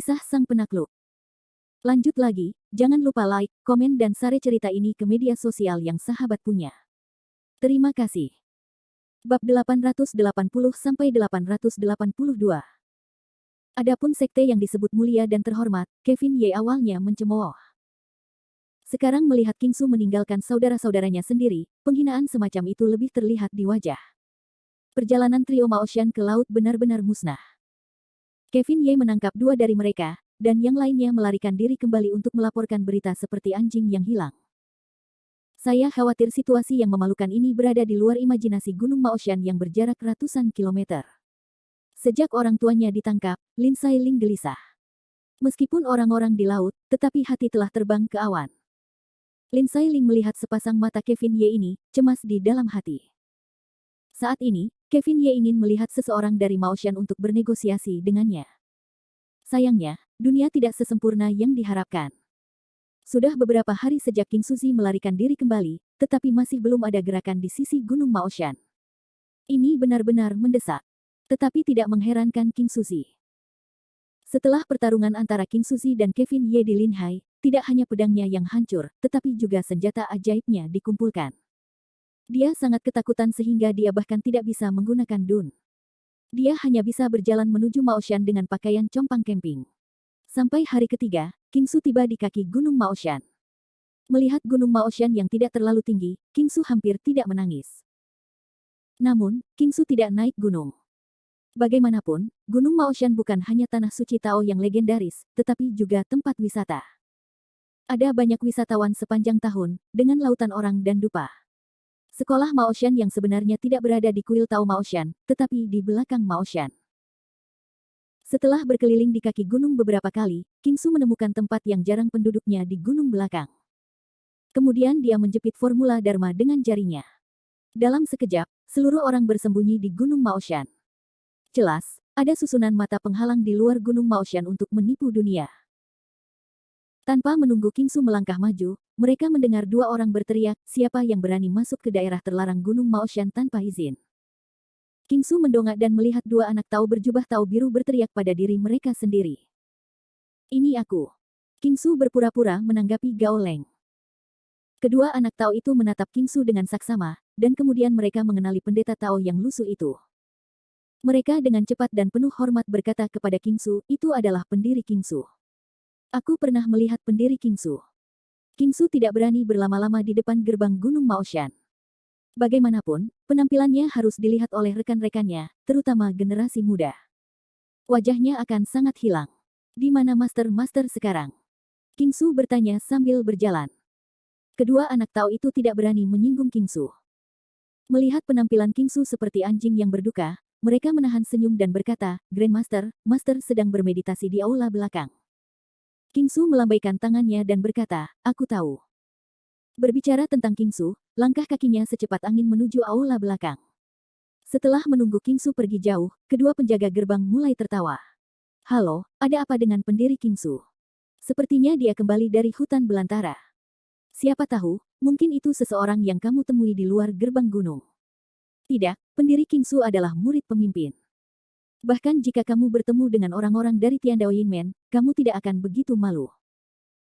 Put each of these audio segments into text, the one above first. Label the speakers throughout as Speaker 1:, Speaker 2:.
Speaker 1: Kisah Sang Penakluk. Lanjut lagi, jangan lupa like, komen dan share cerita ini ke media sosial yang sahabat punya. Terima kasih. Bab 880-882. Adapun sekte yang disebut mulia dan terhormat, Kevin Ye awalnya mencemooh. Sekarang melihat Kingsu meninggalkan saudara-saudaranya sendiri, penghinaan semacam itu lebih terlihat di wajah. Perjalanan trio Maoshan ke laut benar-benar musnah. Kevin Ye menangkap dua dari mereka, dan yang lainnya melarikan diri kembali untuk melaporkan berita seperti anjing yang hilang. Saya khawatir situasi yang memalukan ini berada di luar imajinasi Gunung Maoshan yang berjarak ratusan kilometer. Sejak orang tuanya ditangkap, Lin Sailing gelisah. Meskipun orang-orang di laut, tetapi hati telah terbang ke awan. Lin Sailing melihat sepasang mata Kevin Ye ini, cemas di dalam hati. Saat ini, Kevin Ye ingin melihat seseorang dari Maoshan untuk bernegosiasi dengannya. Sayangnya, dunia tidak sesempurna yang diharapkan. Sudah beberapa hari sejak King Suzy melarikan diri kembali, tetapi masih belum ada gerakan di sisi Gunung Maoshan. Ini benar-benar mendesak. Tetapi tidak mengherankan King Suzy. Setelah pertarungan antara King Suzy dan Kevin Ye di Linhai, tidak hanya pedangnya yang hancur, tetapi juga senjata ajaibnya dikumpulkan. Dia sangat ketakutan sehingga dia bahkan tidak bisa menggunakan dun. Dia hanya bisa berjalan menuju Maoshan dengan pakaian compang camping. Sampai hari ketiga, King Su tiba di kaki Gunung Maoshan. Melihat Gunung Maoshan yang tidak terlalu tinggi, King Su hampir tidak menangis. Namun, King Su tidak naik gunung. Bagaimanapun, Gunung Maoshan bukan hanya tanah suci Tao yang legendaris, tetapi juga tempat wisata. Ada banyak wisatawan sepanjang tahun, dengan lautan orang dan dupa. Sekolah Maoshan yang sebenarnya tidak berada di kuil Tao Maoshan, tetapi di belakang Maoshan. Setelah berkeliling di kaki gunung beberapa kali, King Su menemukan tempat yang jarang penduduknya di gunung belakang. Kemudian dia menjepit formula Dharma dengan jarinya. Dalam sekejap, seluruh orang bersembunyi di gunung Maoshan. Jelas, ada susunan mata penghalang di luar gunung Maoshan untuk menipu dunia. Tanpa menunggu King Su melangkah maju, mereka mendengar dua orang berteriak, siapa yang berani masuk ke daerah terlarang Gunung Maoshan tanpa izin. King Su mendongak dan melihat dua anak Tao berjubah Tao biru berteriak pada diri mereka sendiri. Ini aku. King Su berpura-pura menanggapi Gao Leng. Kedua anak Tao itu menatap King Su dengan saksama, dan kemudian mereka mengenali pendeta Tao yang lusuh itu. Mereka dengan cepat dan penuh hormat berkata kepada King Su, itu adalah pendiri King Su. Aku pernah melihat pendiri King Su. King Su tidak berani berlama-lama di depan gerbang Gunung Maoshan. Bagaimanapun, penampilannya harus dilihat oleh rekan-rekannya, terutama generasi muda. Wajahnya akan sangat hilang. Di mana master-master sekarang? King Su bertanya sambil berjalan. Kedua anak Tao itu tidak berani menyinggung King Su. Melihat penampilan King Su seperti anjing yang berduka, mereka menahan senyum dan berkata, Grandmaster, Master sedang bermeditasi di aula belakang. King Su melambaikan tangannya dan berkata, aku tahu. Berbicara tentang King Su, langkah kakinya secepat angin menuju aula belakang. Setelah menunggu King Su pergi jauh, kedua penjaga gerbang mulai tertawa. Halo, ada apa dengan pendiri King Su? Sepertinya dia kembali dari hutan belantara. Siapa tahu, mungkin itu seseorang yang kamu temui di luar gerbang gunung. Tidak, pendiri King Su adalah murid pemimpin. Bahkan jika kamu bertemu dengan orang-orang dari Tiandao Yinmen, kamu tidak akan begitu malu.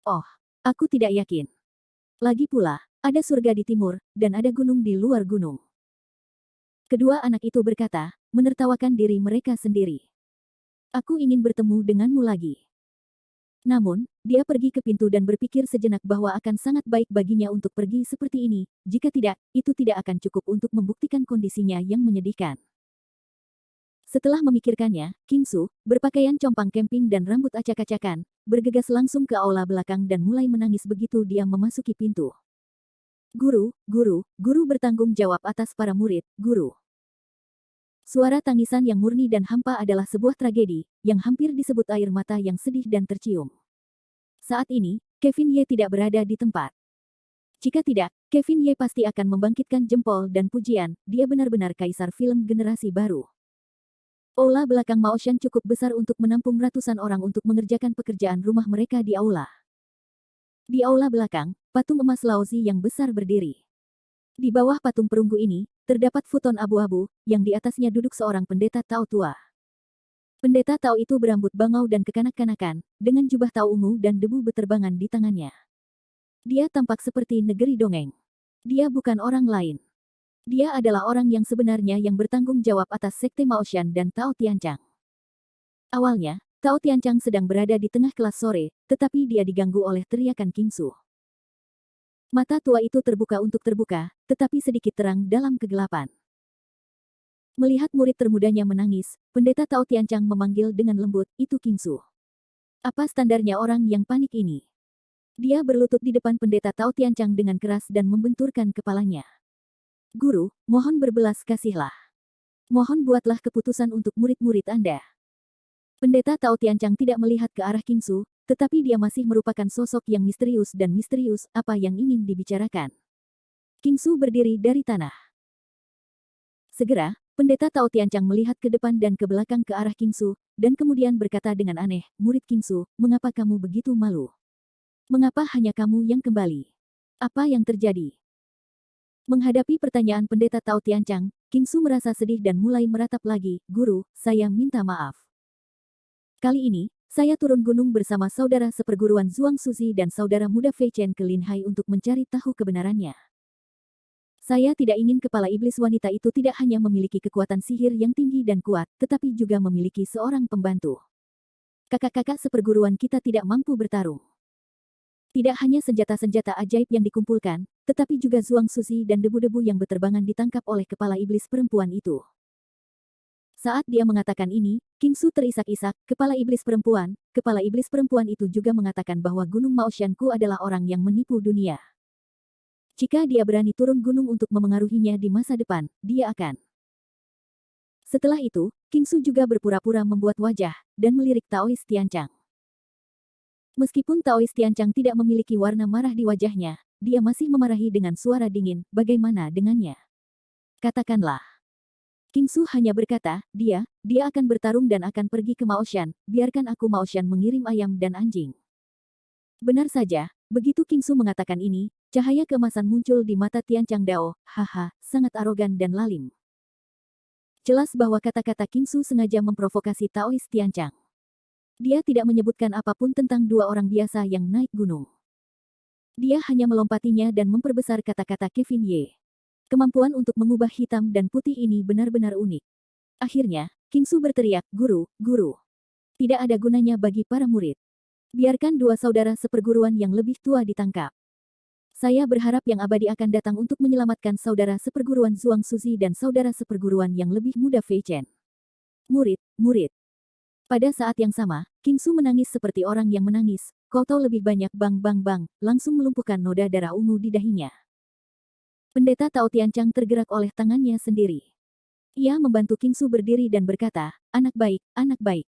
Speaker 1: Oh, aku tidak yakin. Lagi pula, ada surga di timur, dan ada gunung di luar gunung. Kedua anak itu berkata, menertawakan diri mereka sendiri. Aku ingin bertemu denganmu lagi. Namun, dia pergi ke pintu dan berpikir sejenak bahwa akan sangat baik baginya untuk pergi seperti ini, jika tidak, itu tidak akan cukup untuk membuktikan kondisinya yang menyedihkan. Setelah memikirkannya, King Su, berpakaian compang camping dan rambut acak-acakan, bergegas langsung ke aula belakang dan mulai menangis begitu dia memasuki pintu. Guru, guru, guru bertanggung jawab atas para murid, guru. Suara tangisan yang murni dan hampa adalah sebuah tragedi, yang hampir disebut air mata yang sedih dan tercium. Saat ini, Kevin Ye tidak berada di tempat. Jika tidak, Kevin Ye pasti akan membangkitkan jempol dan pujian, dia benar-benar kaisar film generasi baru. Aula belakang Maoshan cukup besar untuk menampung ratusan orang untuk mengerjakan pekerjaan rumah mereka di aula. Di aula belakang, patung emas Laozi yang besar berdiri. Di bawah patung perunggu ini, terdapat futon abu-abu, yang di atasnya duduk seorang pendeta Tao tua. Pendeta Tao itu berambut bangau dan kekanak-kanakan, dengan jubah Tao ungu dan debu beterbangan di tangannya. Dia tampak seperti negeri dongeng. Dia bukan orang lain. Dia adalah orang yang sebenarnya yang bertanggung jawab atas Sekte Maoshan dan Tao Tianchang. Awalnya, Tao Tianchang sedang berada di tengah kelas sore, tetapi dia diganggu oleh teriakan Kingsu. Mata tua itu terbuka untuk terbuka, tetapi sedikit terang dalam kegelapan. Melihat murid termudanya menangis, pendeta Tao Tianchang memanggil dengan lembut, "Itu Kingsu." Apa standarnya orang yang panik ini? Dia berlutut di depan pendeta Tao Tianchang dengan keras dan membenturkan kepalanya. "Guru, mohon berbelas kasihlah. Mohon buatlah keputusan untuk murid-murid Anda." Pendeta Tao Tianchang tidak melihat ke arah Kingsu, tetapi dia masih merupakan sosok yang misterius dan misterius apa yang ingin dibicarakan. Kingsu berdiri dari tanah. Segera, pendeta Tao Tianchang melihat ke depan dan ke belakang ke arah Kingsu, dan kemudian berkata dengan aneh, "Murid Kingsu, mengapa kamu begitu malu? Mengapa hanya kamu yang kembali? Apa yang terjadi?" Menghadapi pertanyaan pendeta Tao Tianchang, Kingsu merasa sedih dan mulai meratap lagi, "Guru, saya minta maaf. Kali ini, saya turun gunung bersama saudara seperguruan Zhuang Suzi dan saudara muda Fei Chen ke Linhai untuk mencari tahu kebenarannya. Saya tidak ingin kepala iblis wanita itu tidak hanya memiliki kekuatan sihir yang tinggi dan kuat, tetapi juga memiliki seorang pembantu. Kakak-kakak seperguruan kita tidak mampu bertarung. Tidak hanya senjata-senjata ajaib yang dikumpulkan, tetapi juga Zhuang Suzi dan debu-debu yang beterbangan ditangkap oleh kepala iblis perempuan itu." Saat dia mengatakan ini, Kingsu terisak-isak, kepala iblis perempuan itu juga mengatakan bahwa Gunung Maoshanku adalah orang yang menipu dunia. Jika dia berani turun gunung untuk memengaruhinya di masa depan, dia akan. Setelah itu, Kingsu juga berpura-pura membuat wajah, dan melirik Taois Tianchang. Meskipun Taois Tianchang tidak memiliki warna marah di wajahnya, dia masih memarahi dengan suara dingin, "Bagaimana dengannya? Katakanlah." Kingsu hanya berkata, dia akan bertarung dan akan pergi ke Maoshan, biarkan aku Maoshan mengirim ayam dan anjing." Benar saja, begitu Kingsu mengatakan ini, cahaya keemasan muncul di mata Tianchang Dao, "Haha, sangat arogan dan lalim." Jelas bahwa kata-kata Kingsu sengaja memprovokasi Taois Tianchang. Dia tidak menyebutkan apapun tentang dua orang biasa yang naik gunung. Dia hanya melompatinya dan memperbesar kata-kata Kevin Ye. Kemampuan untuk mengubah hitam dan putih ini benar-benar unik. Akhirnya, Kingsu berteriak, "Guru, guru. Tidak ada gunanya bagi para murid. Biarkan dua saudara seperguruan yang lebih tua ditangkap. Saya berharap yang abadi akan datang untuk menyelamatkan saudara seperguruan Zhuang Suzi dan saudara seperguruan yang lebih muda Fei Chen." Murid, murid. Pada saat yang sama, Kingsu menangis seperti orang yang menangis. "Kau tahu lebih banyak bang bang bang," langsung melumpuhkan noda darah ungu di dahinya. Pendeta Tao Tianchang tergerak oleh tangannya sendiri. Ia membantu Kingsu berdiri dan berkata, anak baik,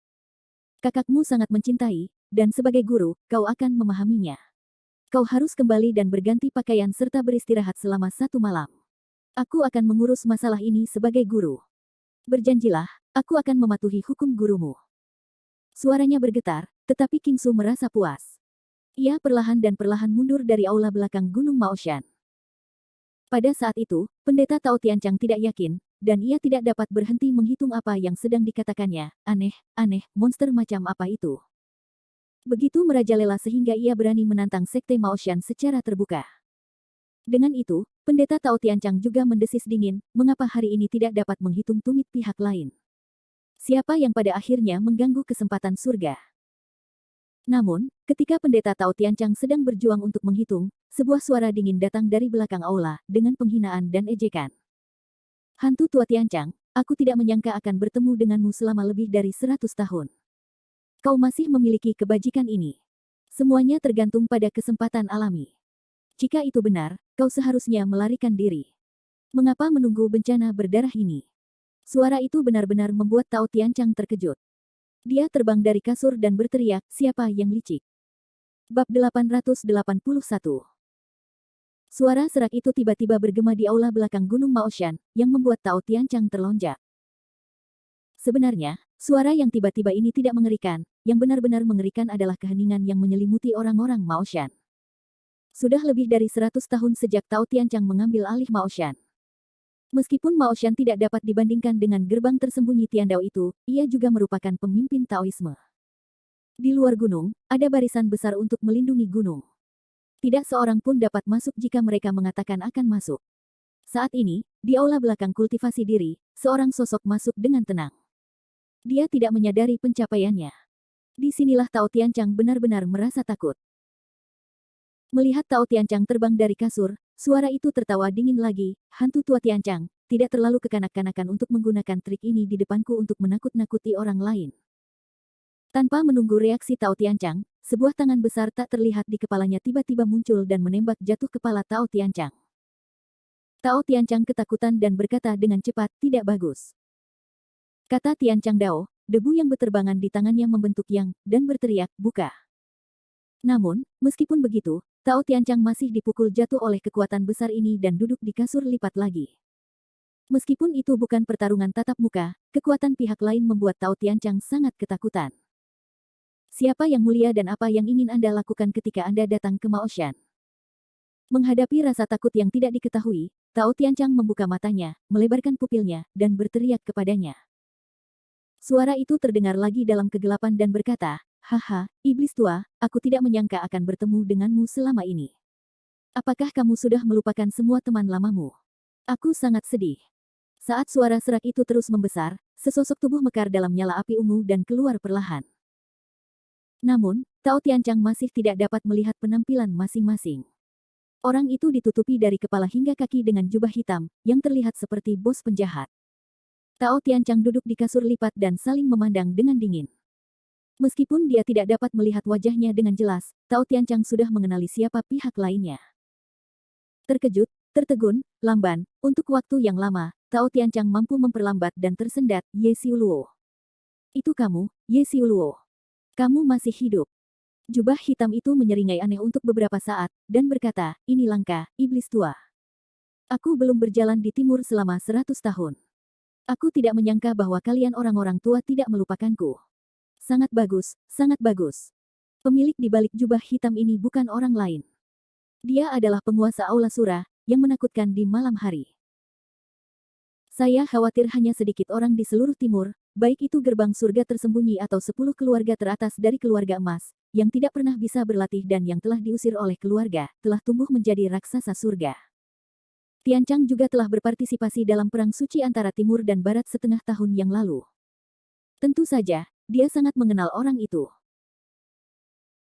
Speaker 1: kakakmu sangat mencintai, dan sebagai guru, kau akan memahaminya. Kau harus kembali dan berganti pakaian serta beristirahat selama 1 malam. Aku akan mengurus masalah ini sebagai guru. Berjanjilah, aku akan mematuhi hukum gurumu." Suaranya bergetar, tetapi Kingsu merasa puas. Ia perlahan mundur dari aula belakang Gunung Maoshan. Pada saat itu, pendeta Tao Tianchang tidak yakin, dan ia tidak dapat berhenti menghitung apa yang sedang dikatakannya. Aneh, monster macam apa itu? Begitu merajalela sehingga ia berani menantang Sekte Maoshan secara terbuka. Dengan itu, pendeta Tao Tianchang juga mendesis dingin, mengapa hari ini tidak dapat menghitung tumit pihak lain? Siapa yang pada akhirnya mengganggu kesempatan surga? Namun, ketika pendeta Tao Tianchang sedang berjuang untuk menghitung, sebuah suara dingin datang dari belakang aula, dengan penghinaan dan ejekan. "Hantu tua Tianchang, aku tidak menyangka akan bertemu denganmu selama lebih dari 100 tahun. Kau masih memiliki kebajikan ini. Semuanya tergantung pada kesempatan alami. Jika itu benar, kau seharusnya melarikan diri. Mengapa menunggu bencana berdarah ini?" Suara itu benar-benar membuat Tao Tianchang terkejut. Dia terbang dari kasur dan berteriak, "Siapa yang licik?" Bab 881. Suara serak itu tiba-tiba bergema di aula belakang Gunung Maoshan, yang membuat Tao Tianchang terlonjak. Sebenarnya, suara yang tiba-tiba ini tidak mengerikan, yang benar-benar mengerikan adalah keheningan yang menyelimuti orang-orang Maoshan. Sudah lebih dari 100 tahun sejak Tao Tianchang mengambil alih Maoshan. Meskipun Mao Shan tidak dapat dibandingkan dengan gerbang tersembunyi Tiandao itu, ia juga merupakan pemimpin Taoisme. Di luar gunung, ada barisan besar untuk melindungi gunung. Tidak seorang pun dapat masuk jika mereka mengatakan akan masuk. Saat ini, di aula belakang kultivasi diri, seorang sosok masuk dengan tenang. Dia tidak menyadari pencapaiannya. Disinilah Tao Tianchang benar-benar merasa takut. Melihat Tao Tianchang terbang dari kasur, suara itu tertawa dingin lagi. Hantu tua Tianchang, tidak terlalu kekanak-kanakan untuk menggunakan trik ini di depanku untuk menakut-nakuti orang lain. Tanpa menunggu reaksi Tao Tianchang, sebuah tangan besar tak terlihat di kepalanya tiba-tiba muncul dan menembak jatuh kepala Tao Tianchang. Tao Tianchang ketakutan dan berkata dengan cepat, "Tidak bagus." Kata Tianchang Dao, debu yang berterbangan di tangannya membentuk yang, dan berteriak, "Buka." Namun, meskipun begitu, Tao Tianchang masih dipukul jatuh oleh kekuatan besar ini dan duduk di kasur lipat lagi. Meskipun itu bukan pertarungan tatap muka, kekuatan pihak lain membuat Tao Tianchang sangat ketakutan. Siapa yang mulia dan apa yang ingin Anda lakukan ketika Anda datang ke Mao Shan? Menghadapi rasa takut yang tidak diketahui, Tao Tianchang membuka matanya, melebarkan pupilnya, dan berteriak kepadanya. Suara itu terdengar lagi dalam kegelapan dan berkata, "Haha, iblis tua, aku tidak menyangka akan bertemu denganmu selama ini. Apakah kamu sudah melupakan semua teman lamamu? Aku sangat sedih." Saat suara serak itu terus membesar, sesosok tubuh mekar dalam nyala api ungu dan keluar perlahan. Namun, Tao Tianchang masih tidak dapat melihat penampilan masing-masing. Orang itu ditutupi dari kepala hingga kaki dengan jubah hitam, yang terlihat seperti bos penjahat. Tao Tianchang duduk di kasur lipat dan saling memandang dengan dingin. Meskipun dia tidak dapat melihat wajahnya dengan jelas, Tao Tianchang sudah mengenali siapa pihak lainnya. Terkejut, tertegun, lamban, untuk waktu yang lama, Tao Tianchang mampu memperlambat dan tersendat, "Ye Xiuluo. Itu kamu, Ye Xiuluo. Kamu masih hidup." Jubah hitam itu menyeringai aneh untuk beberapa saat, dan berkata, "Ini langka, iblis tua. Aku belum berjalan di timur selama 100 tahun. Aku tidak menyangka bahwa kalian orang-orang tua tidak melupakanku. Sangat bagus, sangat bagus." Pemilik di balik jubah hitam ini bukan orang lain. Dia adalah penguasa Aula Sura, yang menakutkan di malam hari. Saya khawatir hanya sedikit orang di seluruh timur, baik itu gerbang surga tersembunyi atau 10 keluarga teratas dari keluarga emas, yang tidak pernah bisa berlatih dan yang telah diusir oleh keluarga, telah tumbuh menjadi raksasa surga. Tianchang juga telah berpartisipasi dalam perang suci antara timur dan barat setengah tahun yang lalu. Tentu saja, dia sangat mengenal orang itu.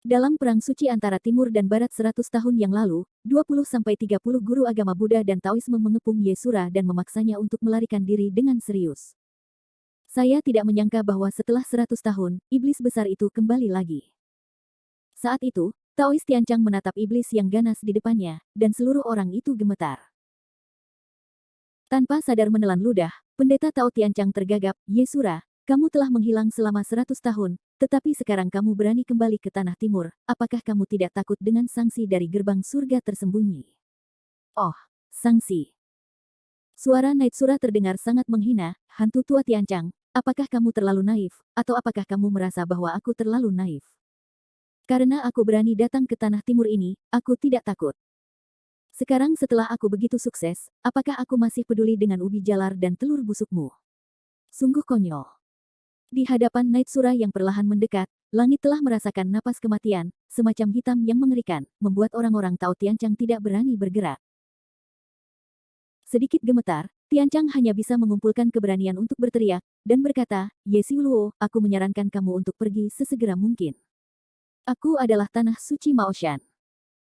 Speaker 1: Dalam perang suci antara timur dan barat 100 tahun yang lalu, 20-30 guru agama Buddha dan Taoisme mengepung Yesura dan memaksanya untuk melarikan diri dengan serius. Saya tidak menyangka bahwa setelah 100 tahun, iblis besar itu kembali lagi. Saat itu, Taois Tianchang menatap iblis yang ganas di depannya, dan seluruh orang itu gemetar. Tanpa sadar menelan ludah, pendeta Tao Tianchang tergagap, "Yesura, kamu telah menghilang selama 100 tahun, tetapi sekarang kamu berani kembali ke tanah timur, apakah kamu tidak takut dengan sanksi dari gerbang surga tersembunyi?" "Oh, sanksi." Suara Naitsura terdengar sangat menghina, "Hantu tua Tianchang, apakah kamu terlalu naif, atau apakah kamu merasa bahwa aku terlalu naif? Karena aku berani datang ke tanah timur ini, aku tidak takut. Sekarang setelah aku begitu sukses, apakah aku masih peduli dengan ubi jalar dan telur busukmu? Sungguh konyol." Di hadapan Naitsura yang perlahan mendekat, langit telah merasakan napas kematian, semacam hitam yang mengerikan, membuat orang-orang Tao Tianchang tidak berani bergerak. Sedikit gemetar, Tianchang hanya bisa mengumpulkan keberanian untuk berteriak, dan berkata, "Ye Xiuluo, aku menyarankan kamu untuk pergi sesegera mungkin. Aku adalah tanah suci Mao Shan.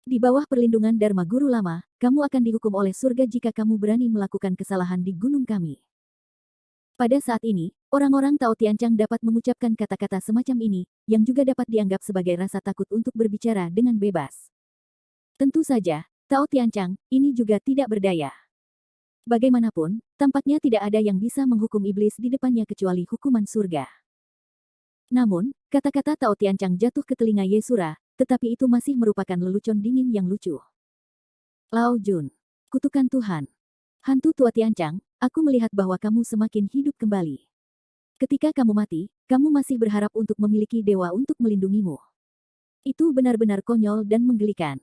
Speaker 1: Di bawah perlindungan Dharma Guru Lama, kamu akan dihukum oleh surga jika kamu berani melakukan kesalahan di gunung kami." Pada saat ini, orang-orang Tao Tianchang dapat mengucapkan kata-kata semacam ini, yang juga dapat dianggap sebagai rasa takut untuk berbicara dengan bebas. Tentu saja, Tao Tianchang, ini juga tidak berdaya. Bagaimanapun, tampaknya tidak ada yang bisa menghukum iblis di depannya kecuali hukuman surga. Namun, kata-kata Tao Tianchang jatuh ke telinga Yesura, tetapi itu masih merupakan lelucon dingin yang lucu. "Lao Jun, kutukan Tuhan. Hantu tua Tianchang, aku melihat bahwa kamu semakin hidup kembali. Ketika kamu mati, kamu masih berharap untuk memiliki dewa untuk melindungimu. Itu benar-benar konyol dan menggelikan."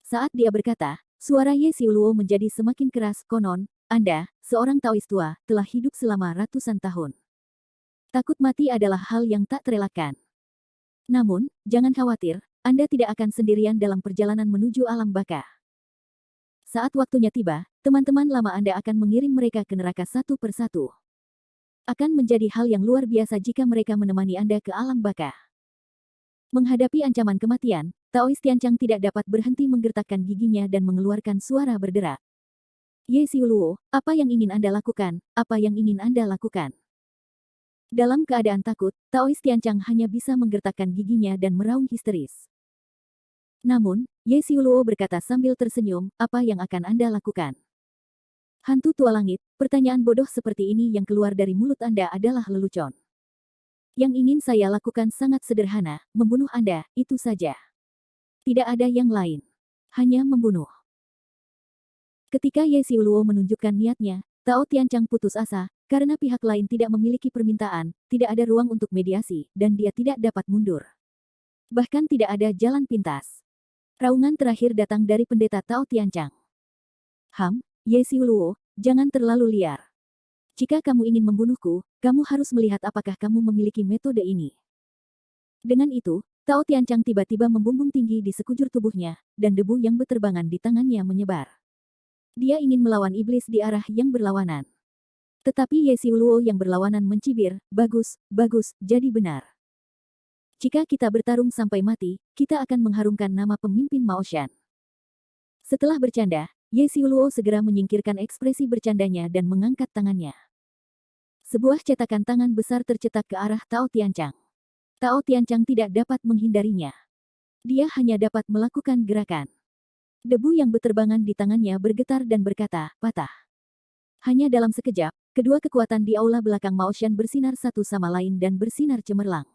Speaker 1: Saat dia berkata, suara Ye Xiuluo menjadi semakin keras, "Konon, Anda, seorang Taois tua, telah hidup selama ratusan tahun. Takut mati adalah hal yang tak terelakkan. Namun, jangan khawatir, Anda tidak akan sendirian dalam perjalanan menuju alam baka. Saat waktunya tiba, teman-teman lama Anda akan mengirim mereka ke neraka satu persatu. Akan menjadi hal yang luar biasa jika mereka menemani Anda ke alam baka. Menghadapi ancaman kematian, Taois Tianchang tidak dapat berhenti menggertakkan giginya dan mengeluarkan suara berderak. Ye Xiuluo, apa yang ingin Anda lakukan? Apa yang ingin Anda lakukan? Dalam keadaan takut, Taois Tianchang hanya bisa menggertakkan giginya dan meraung histeris. Namun, Ye Xiuluo berkata sambil tersenyum, apa yang akan Anda lakukan? Hantu tua langit, pertanyaan bodoh seperti ini yang keluar dari mulut Anda adalah lelucon. Yang ingin saya lakukan sangat sederhana, membunuh Anda, itu saja. Tidak ada yang lain. Hanya membunuh. Ketika Ye Xiuluo menunjukkan niatnya, Tao Tianchang putus asa, karena pihak lain tidak memiliki permintaan, tidak ada ruang untuk mediasi, dan dia tidak dapat mundur. Bahkan tidak ada jalan pintas. Raungan terakhir datang dari pendeta Tao Tianchang. Ye Xiuluo, jangan terlalu liar. Jika kamu ingin membunuhku, kamu harus melihat apakah kamu memiliki metode ini. Dengan itu, Tao Tianchang tiba-tiba membumbung tinggi di sekujur tubuhnya, dan debu yang berterbangan di tangannya menyebar. Dia ingin melawan iblis di arah yang berlawanan. Tetapi Ye Xiuluo yang berlawanan mencibir, bagus, jadi benar. Jika kita bertarung sampai mati, kita akan mengharumkan nama pemimpin Maoshan. Setelah bercanda, Ye Xiuluo segera menyingkirkan ekspresi bercandanya dan mengangkat tangannya. Sebuah cetakan tangan besar tercetak ke arah Tao Tianchang. Tao Tianchang tidak dapat menghindarinya. Dia hanya dapat melakukan gerakan. Debu yang berterbangan di tangannya bergetar dan berkata, patah. Hanya dalam sekejap, kedua kekuatan di aula belakang Maoshan bersinar satu sama lain dan bersinar cemerlang.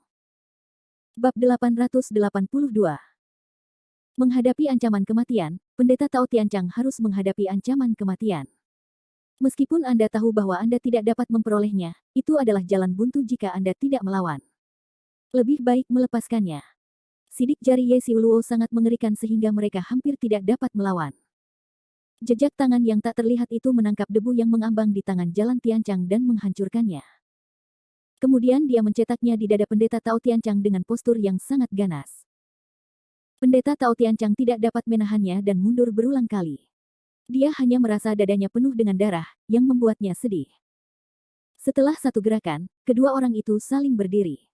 Speaker 1: Bab 882. Menghadapi ancaman kematian, pendeta Tao Tianchang harus menghadapi ancaman kematian. Meskipun Anda tahu bahwa Anda tidak dapat memperolehnya, itu adalah jalan buntu jika Anda tidak melawan. Lebih baik melepaskannya. Sidik jari Ye Xiuluo sangat mengerikan sehingga mereka hampir tidak dapat melawan. Jejak tangan yang tak terlihat itu menangkap debu yang mengambang di tangan jalan Tianchang dan menghancurkannya. Kemudian dia mencetaknya di dada pendeta Tao Tianchang dengan postur yang sangat ganas. Pendeta Tao Tianchang tidak dapat menahannya dan mundur berulang kali. Dia hanya merasa dadanya penuh dengan darah, yang membuatnya sedih. Setelah satu gerakan, kedua orang itu saling berdiri.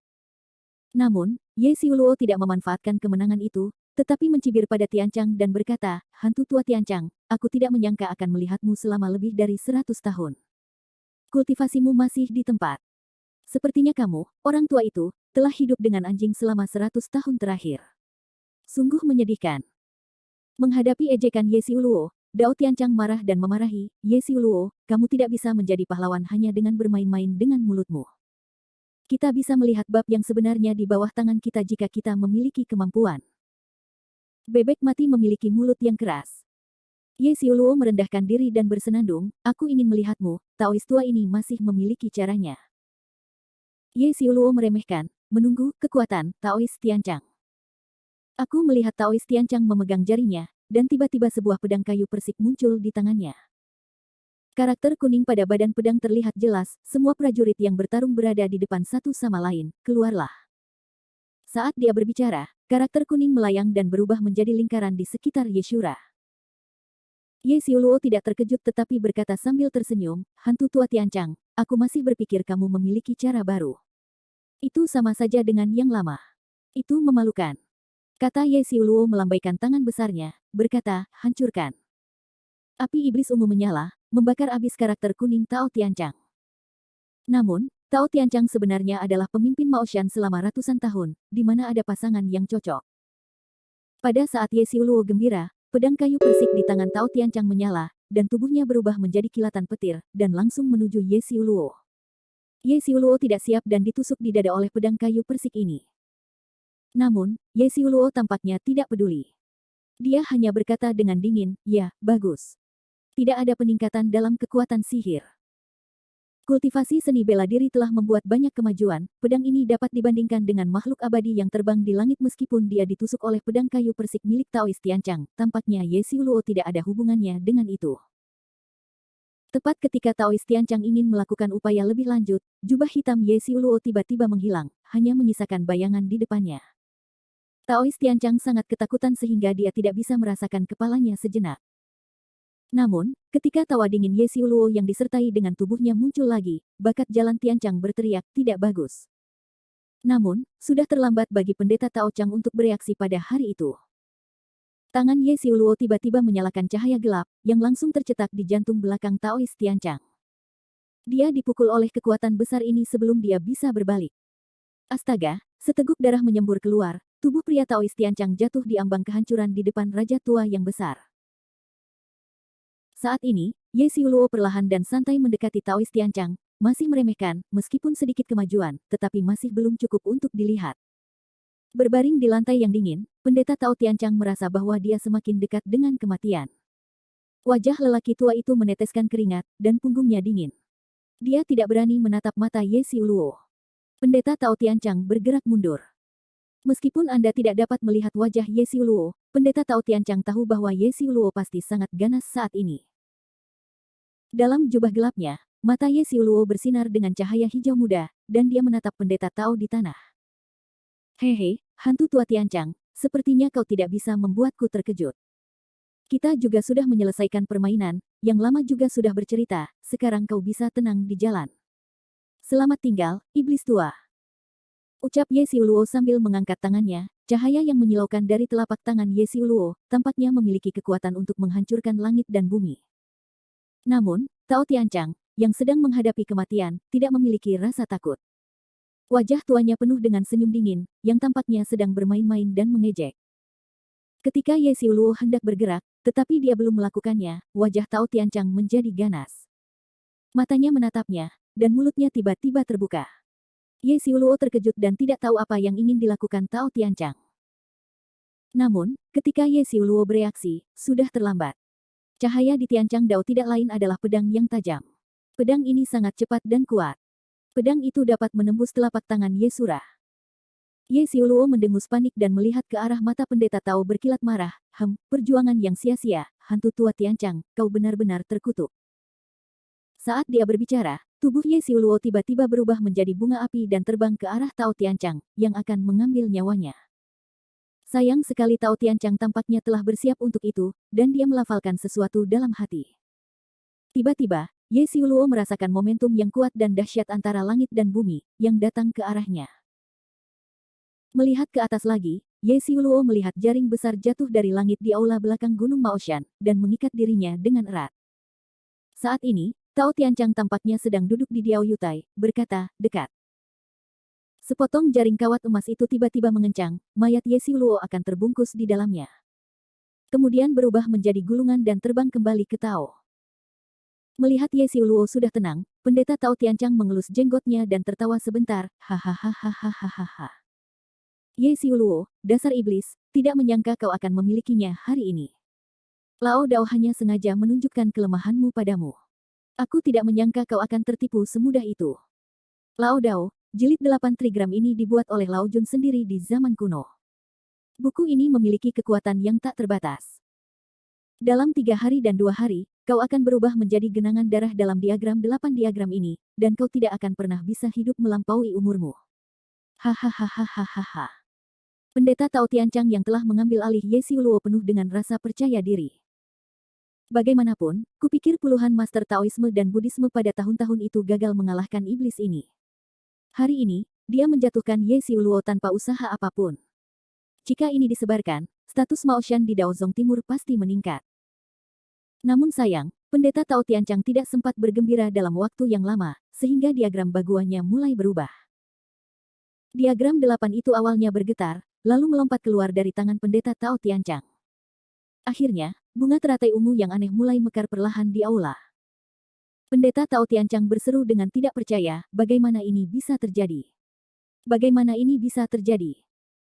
Speaker 1: Namun, Ye Xiuluo tidak memanfaatkan kemenangan itu, tetapi mencibir pada Tianchang dan berkata, hantu tua Tianchang, aku tidak menyangka akan melihatmu selama lebih dari 100 tahun. Kultivasimu masih di tempat. Sepertinya kamu, orang tua itu, telah hidup dengan anjing selama 100 tahun terakhir. Sungguh menyedihkan. Menghadapi ejekan Ye Xiuluo, Dao Tianchang marah dan memarahi, Ye Xiuluo, kamu tidak bisa menjadi pahlawan hanya dengan bermain-main dengan mulutmu. Kita bisa melihat bab yang sebenarnya di bawah tangan kita jika kita memiliki kemampuan. Bebek mati memiliki mulut yang keras. Ye Xiuluo merendahkan diri dan bersenandung, aku ingin melihatmu, Taois tua ini masih memiliki caranya. Ye Xiuluo meremehkan, menunggu, kekuatan, Taois Tianchang. Aku melihat Taois Tianchang memegang jarinya, dan tiba-tiba sebuah pedang kayu persik muncul di tangannya. Karakter kuning pada badan pedang terlihat jelas, semua prajurit yang bertarung berada di depan satu sama lain, keluarlah. Saat dia berbicara, karakter kuning melayang dan berubah menjadi lingkaran di sekitar Yeshura. Ye Xiuluo tidak terkejut tetapi berkata sambil tersenyum, hantu tua Tianchang, aku masih berpikir kamu memiliki cara baru. Itu sama saja dengan yang lama. Itu memalukan. Kata Ye Xiuluo melambaikan tangan besarnya, berkata, hancurkan. Api iblis ungu menyala, membakar abis karakter kuning Tao Tianchang. Namun, Tao Tianchang sebenarnya adalah pemimpin Maoshan selama ratusan tahun, di mana ada pasangan yang cocok. Pada saat Ye Xiuluo gembira, pedang kayu persik di tangan Tao Tianchang menyala, dan tubuhnya berubah menjadi kilatan petir, dan langsung menuju Ye Xiuluo. Ye Xiuluo tidak siap dan ditusuk di dada oleh pedang kayu persik ini. Namun, Ye Xiuluo tampaknya tidak peduli. Dia hanya berkata dengan dingin, ya, bagus. Tidak ada peningkatan dalam kekuatan sihir. Kultivasi seni bela diri telah membuat banyak kemajuan, pedang ini dapat dibandingkan dengan makhluk abadi yang terbang di langit meskipun dia ditusuk oleh pedang kayu persik milik Taois Tianchang, tampaknya Ye Xiuluo tidak ada hubungannya dengan itu. Tepat ketika Taois Tianchang ingin melakukan upaya lebih lanjut, jubah hitam Ye Xiuluo tiba-tiba menghilang, hanya menyisakan bayangan di depannya. Taois Tianchang sangat ketakutan sehingga dia tidak bisa merasakan kepalanya sejenak. Namun, ketika tawa dingin Ye Xiuluo yang disertai dengan tubuhnya muncul lagi, bakat jalan Tianchang berteriak, tidak bagus. Namun, sudah terlambat bagi pendeta Tao Chang untuk bereaksi pada hari itu. Tangan Ye Xiuluo tiba-tiba menyalakan cahaya gelap, yang langsung tercetak di jantung belakang Taois Tianchang. Dia dipukul oleh kekuatan besar ini sebelum dia bisa berbalik. Astaga, seteguk darah menyembur keluar, tubuh pria Taois Tianchang jatuh di ambang kehancuran di depan raja tua yang besar. Saat ini, Ye Xiuluo perlahan dan santai mendekati Taois Tianchang, masih meremehkan, meskipun sedikit kemajuan, tetapi masih belum cukup untuk dilihat. Berbaring di lantai yang dingin, pendeta Tao Tianchang merasa bahwa dia semakin dekat dengan kematian. Wajah lelaki tua itu meneteskan keringat, dan punggungnya dingin. Dia tidak berani menatap mata Ye Xiuluo. Pendeta Tao Tianchang bergerak mundur. Meskipun Anda tidak dapat melihat wajah Ye Xiuluo, pendeta Tao Tianchang tahu bahwa Ye Xiuluo pasti sangat ganas saat ini. Dalam jubah gelapnya, mata Ye Xiuluo bersinar dengan cahaya hijau muda, dan dia menatap pendeta Tao di tanah. Hehe, hantu tua Tianchang, sepertinya kau tidak bisa membuatku terkejut. Kita juga sudah menyelesaikan permainan, yang lama juga sudah bercerita, sekarang kau bisa tenang di jalan. Selamat tinggal, iblis tua. Ucap Ye Xiuluo sambil mengangkat tangannya, cahaya yang menyilaukan dari telapak tangan Ye Xiuluo, tampaknya memiliki kekuatan untuk menghancurkan langit dan bumi. Namun, Tao Tianchang, yang sedang menghadapi kematian, tidak memiliki rasa takut. Wajah tuanya penuh dengan senyum dingin, yang tampaknya sedang bermain-main dan mengejek. Ketika Ye Xiuluo hendak bergerak, tetapi dia belum melakukannya, wajah Tao Tianchang menjadi ganas. Matanya menatapnya, dan mulutnya tiba-tiba terbuka. Ye Xiuluo terkejut dan tidak tahu apa yang ingin dilakukan Tao Tianchang. Namun, ketika Ye Xiuluo bereaksi, sudah terlambat. Cahaya di Tianchang Dao tidak lain adalah pedang yang tajam. Pedang ini sangat cepat dan kuat. Pedang itu dapat menembus telapak tangan Ye Surah. Ye Xiuluo mendengus panik dan melihat ke arah mata pendeta Tao berkilat marah. Perjuangan yang sia-sia, hantu tua Tianchang, kau benar-benar terkutuk. Saat dia berbicara, tubuh Ye Xiuluo tiba-tiba berubah menjadi bunga api dan terbang ke arah Tao Tianchang, yang akan mengambil nyawanya. Sayang sekali Tao Tianchang tampaknya telah bersiap untuk itu, dan dia melafalkan sesuatu dalam hati. Tiba-tiba, Ye Xiuluo merasakan momentum yang kuat dan dahsyat antara langit dan bumi, yang datang ke arahnya. Melihat ke atas lagi, Ye Xiuluo melihat jaring besar jatuh dari langit di aula belakang Gunung Maoshan, dan mengikat dirinya dengan erat. Saat ini, Tao Tianchang tampaknya sedang duduk di Diao Yutai, berkata, dekat. Sepotong jaring kawat emas itu tiba-tiba mengencang, mayat Ye Xiuluo akan terbungkus di dalamnya. Kemudian berubah menjadi gulungan dan terbang kembali ke Tao. Melihat Ye Xiuluo sudah tenang, pendeta Tao Tianchang mengelus jenggotnya dan tertawa sebentar, hahaha. Ye Xiuluo, dasar iblis, tidak menyangka kau akan memilikinya hari ini. Lao Dao hanya sengaja menunjukkan kelemahanmu padamu. Aku tidak menyangka kau akan tertipu semudah itu. Lao Dao, jilid 8 trigram ini dibuat oleh Lao Jun sendiri di zaman kuno. Buku ini memiliki kekuatan yang tak terbatas. Dalam 3 hari dan 2 hari, kau akan berubah menjadi genangan darah dalam diagram 8 diagram ini, dan kau tidak akan pernah bisa hidup melampaui umurmu. Hahaha. Pendeta Tao Tianchang yang telah mengambil alih Ye Xiuluo penuh dengan rasa percaya diri. Bagaimanapun, kupikir puluhan master Taoisme dan Buddhisme pada tahun-tahun itu gagal mengalahkan iblis ini. Hari ini, dia menjatuhkan Ye Xiuluo tanpa usaha apapun. Jika ini disebarkan, status Maoshan di Daozong Timur pasti meningkat. Namun sayang, pendeta Tao Tianchang tidak sempat bergembira dalam waktu yang lama, sehingga diagram baguannya mulai berubah. Diagram 8 itu awalnya bergetar, lalu melompat keluar dari tangan pendeta Tao Tianchang. Akhirnya, bunga teratai ungu yang aneh mulai mekar perlahan di aula. Pendeta Tao Tianchang berseru dengan tidak percaya, bagaimana ini bisa terjadi? Bagaimana ini bisa terjadi?